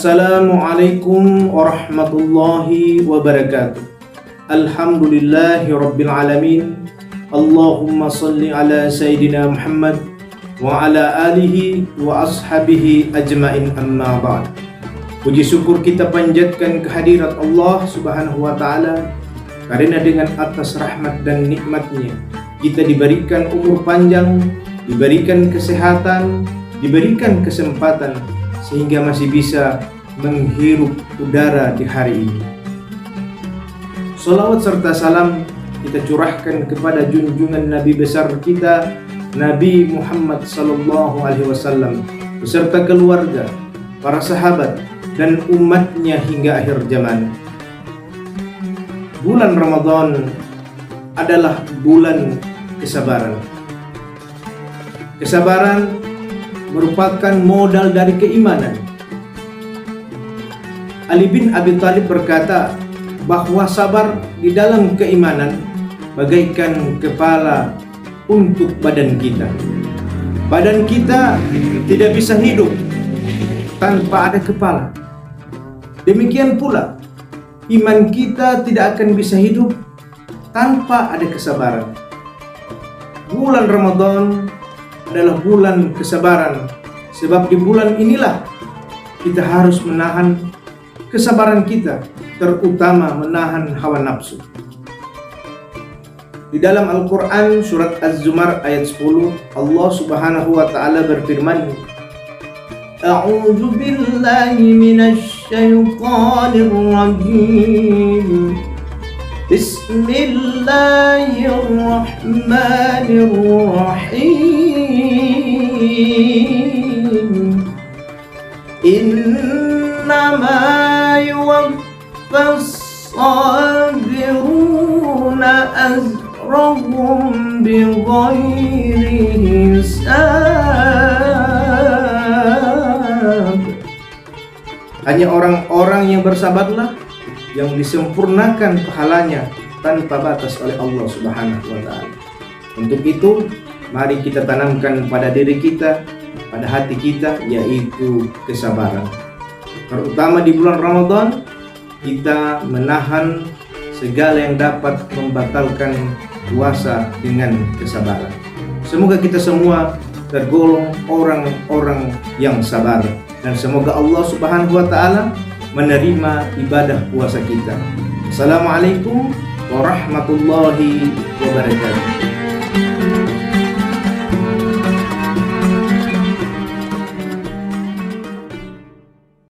Assalamualaikum warahmatullahi wabarakatuh. Alhamdulillahi rabbil alamin. Allahumma salli ala Sayyidina Muhammad wa ala alihi wa ashabihi ajmain, amma ba'd. Puji syukur kita panjatkan kehadirat Allah subhanahu wa ta'ala, karena dengan atas rahmat dan nikmatnya kita diberikan umur panjang, diberikan kesehatan, diberikan kesempatan sehingga masih bisa menghirup udara di hari ini. Salawat serta salam kita curahkan kepada junjungan Nabi besar kita, Nabi Muhammad sallallahu alaihi wasallam, beserta keluarga, para sahabat dan umatnya hingga akhir zaman. Bulan Ramadan adalah bulan kesabaran. Kesabaran merupakan modal dari keimanan. Ali bin Abi Thalib berkata bahwa sabar di dalam keimanan bagaikan kepala untuk badan kita. Badan kita tidak bisa hidup tanpa ada kepala. Demikian pula iman kita tidak akan bisa hidup tanpa ada kesabaran. Bulan Ramadan adalah bulan kesabaran, sebab di bulan inilah kita harus menahan kesabaran kita, terutama menahan hawa nafsu. Di dalam Al-Quran surat Az-Zumar ayat 10, Allah subhanahu wa ta'ala berfirman, A'udzu billahi minasy syaithanir rajim. Bismillahirrahmanirrahim. Innama yuwaffas sabiruna ajrahum bighairi hisab. Hanya orang-orang yang bersabarlah yang disempurnakan pahalanya tanpa batas oleh Allah subhanahu wa ta'ala. Untuk itu, mari kita tanamkan pada diri kita, pada hati kita, yaitu kesabaran. Terutama di bulan Ramadan, kita menahan segala yang dapat membatalkan puasa dengan kesabaran. Semoga kita semua tergolong orang-orang yang sabar, dan semoga Allah subhanahu wa ta'ala menerima ibadah puasa kita. Assalamualaikum warahmatullahi wabarakatuh.